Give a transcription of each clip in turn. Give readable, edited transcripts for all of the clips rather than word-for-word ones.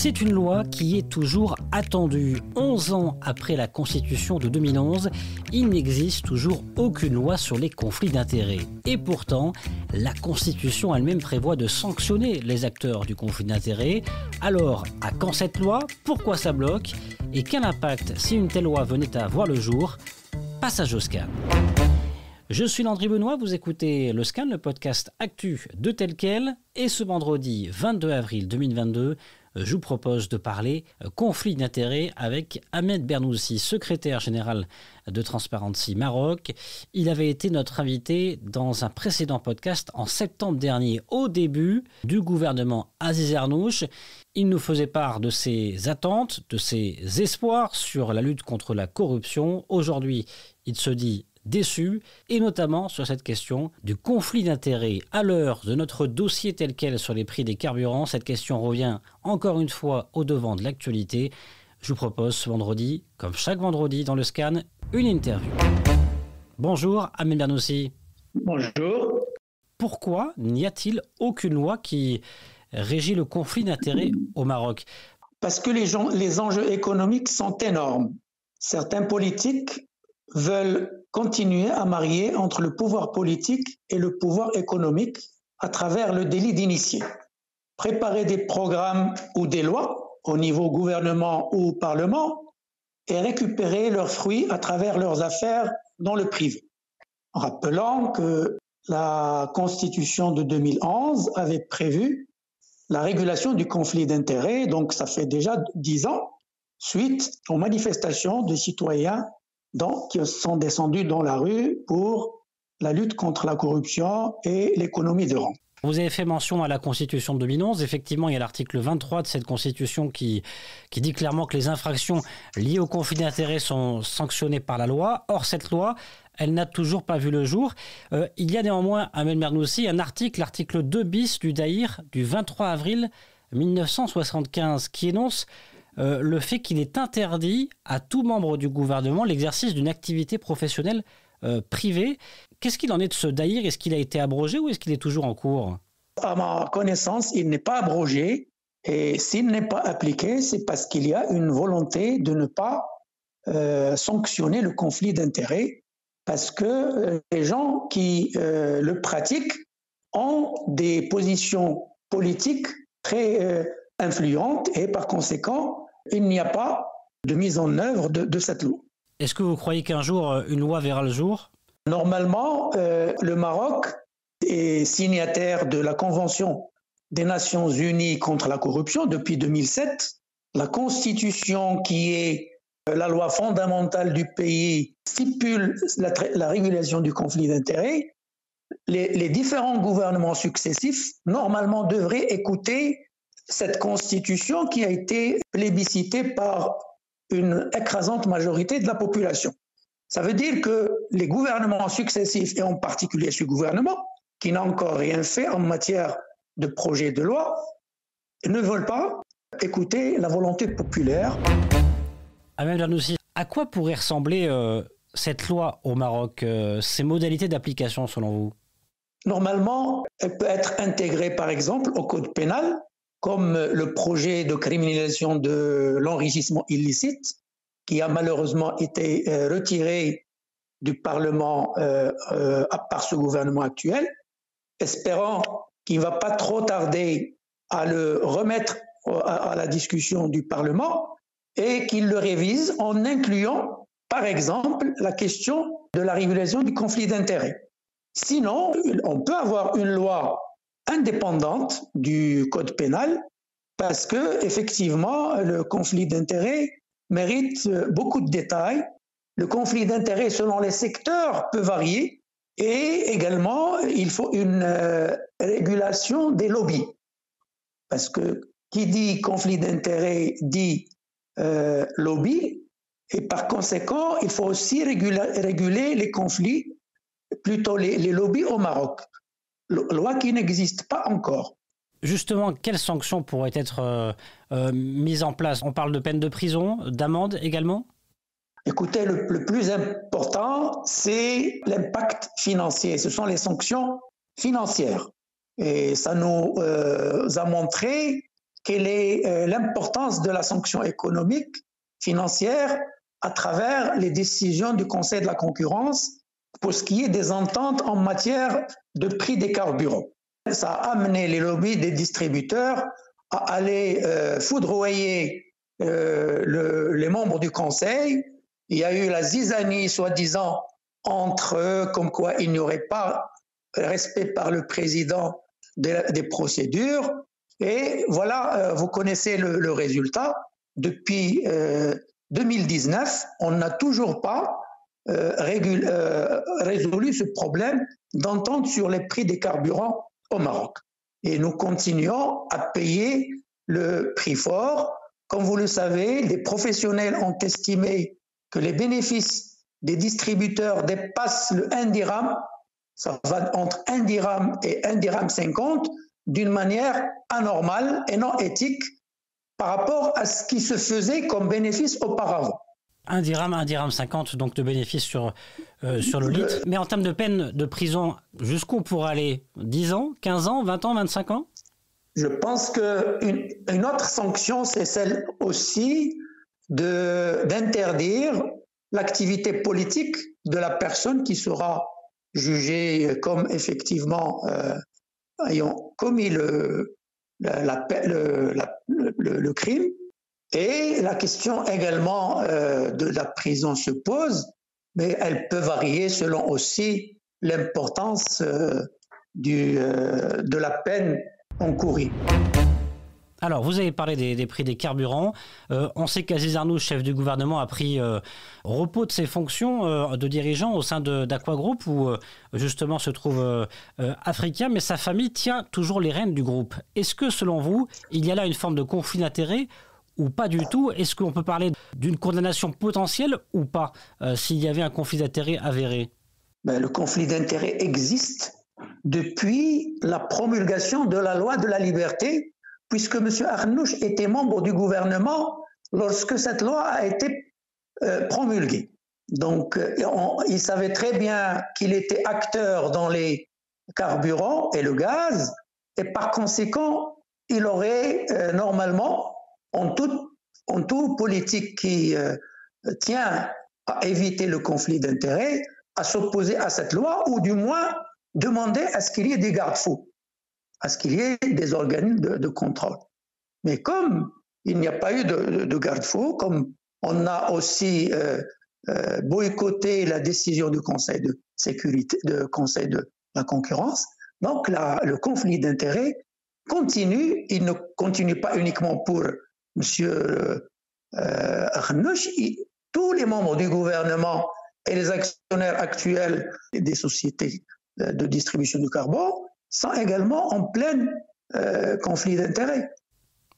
C'est une loi qui est toujours attendue. 11 ans après la Constitution de 2011, il n'existe toujours aucune loi sur les conflits d'intérêts. Et pourtant, la Constitution elle-même prévoit de sanctionner les acteurs du conflit d'intérêts. Alors, à quand cette loi ? Pourquoi ça bloque ? Et quel impact si une telle loi venait à voir le jour ? Passage au scan. Je suis Landry Benoît, vous écoutez le Scan, le podcast actu de Tel Quel. Et ce vendredi 22 avril 2022, je vous propose de parler conflit d'intérêts avec Ahmed Bernoussi, secrétaire général de Transparency Maroc. Il avait été notre invité dans un précédent podcast en septembre dernier, au début du gouvernement Aziz Ernouch. Il nous faisait part de ses attentes, de ses espoirs sur la lutte contre la corruption. Aujourd'hui, il se dit déçu, et notamment sur cette question du conflit d'intérêts. À l'heure de notre dossier tel quel sur les prix des carburants, cette question revient encore une fois au devant de l'actualité. Je vous propose ce vendredi, comme chaque vendredi dans le Scan, une interview. Bonjour Ahmed Bernoussi. Bonjour. Pourquoi n'y a-t-il aucune loi qui régit le conflit d'intérêts au Maroc ? Parce que les enjeux économiques sont énormes. Certains politiques veulent continuer à marier entre le pouvoir politique et le pouvoir économique à travers le délit d'initié. Préparer des programmes ou des lois au niveau gouvernement ou parlement et récupérer leurs fruits à travers leurs affaires dans le privé. En rappelant que la Constitution de 2011 avait prévu la régulation du conflit d'intérêts, donc ça fait déjà 10 ans, suite aux manifestations de citoyens qui sont descendus dans la rue pour la lutte contre la corruption et l'économie de rang. Vous avez fait mention à la Constitution de 2011. Effectivement, il y a l'article 23 de cette Constitution qui dit clairement que les infractions liées au conflit d'intérêts sont sanctionnées par la loi. Or, cette loi, elle n'a toujours pas vu le jour. Il y a néanmoins, Ahmed Bernoussi, un article, l'article 2 bis du Daïr du 23 avril 1975, qui énonce le fait qu'il est interdit à tout membre du gouvernement l'exercice d'une activité professionnelle privée. Qu'est-ce qu'il en est de ce Daïr ? Est-ce qu'il a été abrogé ou est-ce qu'il est toujours en cours ? À ma connaissance, il n'est pas abrogé et s'il n'est pas appliqué, c'est parce qu'il y a une volonté de ne pas sanctionner le conflit d'intérêts parce que les gens qui le pratiquent ont des positions politiques très influentes et par conséquent, il n'y a pas de mise en œuvre de cette loi. Est-ce que vous croyez qu'un jour, une loi verra le jour ? Normalement, le Maroc est signataire de la Convention des Nations Unies contre la corruption depuis 2007. La Constitution, qui est la loi fondamentale du pays, stipule la régulation du conflit d'intérêts. Les différents gouvernements successifs, normalement, devraient écouter cette constitution qui a été plébiscitée par une écrasante majorité de la population. Ça veut dire que les gouvernements successifs, et en particulier ce gouvernement, qui n'a encore rien fait en matière de projet de loi, ne veulent pas écouter la volonté populaire. Ahmed Bernoussi, à quoi pourrait ressembler cette loi au Maroc, ses modalités d'application selon vous ? Normalement, elle peut être intégrée par exemple au code pénal, comme le projet de criminalisation de l'enrichissement illicite, qui a malheureusement été retiré du Parlement par ce gouvernement actuel, espérant qu'il ne va pas trop tarder à le remettre à la discussion du Parlement et qu'il le révise en incluant, par exemple, la question de la régulation du conflit d'intérêts. Sinon, on peut avoir une loi indépendante du code pénal parce que effectivement le conflit d'intérêts mérite beaucoup de détails. Le conflit d'intérêts selon les secteurs peut varier et également il faut une régulation des lobbies parce que qui dit conflit d'intérêts dit lobby et par conséquent il faut aussi réguler les conflits, plutôt les lobbies au Maroc. Loi qui n'existe pas encore. Justement, quelles sanctions pourraient être mises en place ? On parle de peine de prison, d'amende également ? Écoutez, le plus important, c'est l'impact financier. Ce sont les sanctions financières. Et ça nous a montré quelle est l'importance de la sanction économique, financière, à travers les décisions du Conseil de la concurrence pour ce qui est des ententes en matière de prix des carburants. Ça a amené les lobbies des distributeurs à aller foudroyer les membres du Conseil. Il y a eu la zizanie, soi-disant, entre eux, comme quoi il n'y aurait pas respect par le président des procédures. Et voilà, vous connaissez le résultat. Depuis 2019, on n'a toujours pas résolu ce problème d'entente sur les prix des carburants au Maroc. Et nous continuons à payer le prix fort. Comme vous le savez, des professionnels ont estimé que les bénéfices des distributeurs dépassent le 1 dirham. Ça va entre 1 dirham et 1 dirham 50 d'une manière anormale et non éthique par rapport à ce qui se faisait comme bénéfice auparavant. 1 dirham 50 donc de bénéfices sur le litre. Mais en termes de peine de prison, jusqu'où on pourrait aller? 10 ans, 15 ans, 20 ans, 25 ans? Je pense qu'une autre sanction, c'est celle aussi d'interdire l'activité politique de la personne qui sera jugée comme effectivement ayant commis le crime. Et la question également de la prison se pose, mais elle peut varier selon aussi l'importance de la peine encourue. Alors, vous avez parlé des prix des carburants. On sait qu'Aziz Arnouch, chef du gouvernement, a pris repos de ses fonctions de dirigeant au sein d'Aqua Group, où justement se trouve Africa, mais sa famille tient toujours les rênes du groupe. Est-ce que, selon vous, il y a là une forme de conflit d'intérêts ou pas du tout? Est-ce qu'on peut parler d'une condamnation potentielle ou pas, s'il y avait un conflit d'intérêts avéré? Le conflit d'intérêts existe depuis la promulgation de la loi de la liberté, puisque M. Arnouch était membre du gouvernement lorsque cette loi a été promulguée. Donc, il savait très bien qu'il était acteur dans les carburants et le gaz, et par conséquent, il aurait normalement, en tout politique qui tient à éviter le conflit d'intérêts, à s'opposer à cette loi, ou du moins demander à ce qu'il y ait des garde-fous, à ce qu'il y ait des organismes de contrôle. Mais comme il n'y a pas eu de garde-fous, comme on a aussi boycotté la décision du Conseil de sécurité, du Conseil de la concurrence, donc le conflit d'intérêts continue. Il ne continue pas uniquement pour M. Arnouch. Tous les membres du gouvernement et les actionnaires actuels des sociétés de distribution du carbone sont également en plein conflit d'intérêts.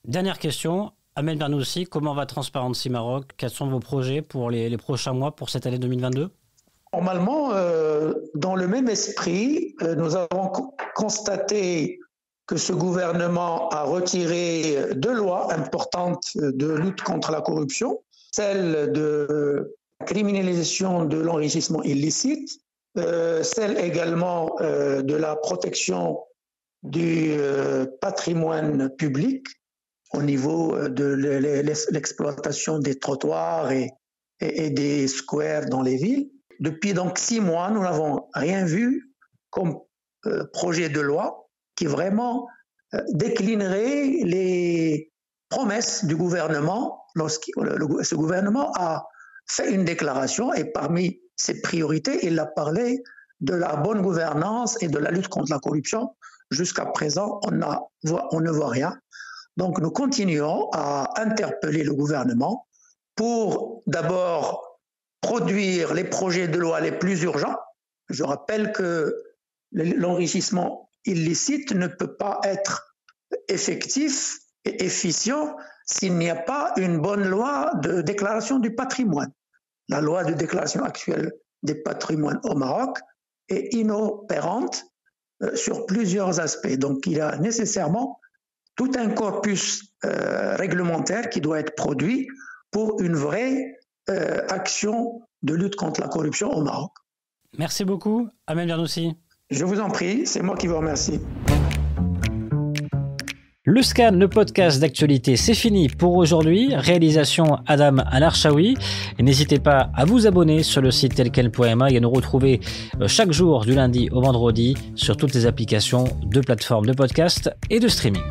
Dernière question, Ahmed Bernoussi, comment va Transparency Maroc? Quels sont vos projets pour les prochains mois, pour cette année 2022? Normalement, dans le même esprit, nous avons constaté que ce gouvernement a retiré 2 lois importantes de lutte contre la corruption, celle de criminalisation de l'enrichissement illicite, celle également de la protection du patrimoine public au niveau de l'exploitation des trottoirs et des squares dans les villes. Depuis donc 6 mois, nous n'avons rien vu comme projet de loi qui vraiment déclinerait les promesses du gouvernement lorsque ce gouvernement a fait une déclaration, et parmi ses priorités, il a parlé de la bonne gouvernance et de la lutte contre la corruption. Jusqu'à présent, on ne voit rien. Donc nous continuons à interpeller le gouvernement pour d'abord produire les projets de loi les plus urgents. Je rappelle que l'enrichissement illicite ne peut pas être effectif et efficient s'il n'y a pas une bonne loi de déclaration du patrimoine. La loi de déclaration actuelle des patrimoines au Maroc est inopérante sur plusieurs aspects. Donc il y a nécessairement tout un corpus réglementaire qui doit être produit pour une vraie action de lutte contre la corruption au Maroc. Merci beaucoup, Ahmed Bernoussi. Je vous en prie, c'est moi qui vous remercie. Le scan, le podcast d'actualité, c'est fini pour aujourd'hui. Réalisation Adam Al-Arshawi. N'hésitez pas à vous abonner sur le site telquel.ma et à nous retrouver chaque jour du lundi au vendredi sur toutes les applications de plateformes de podcast et de streaming.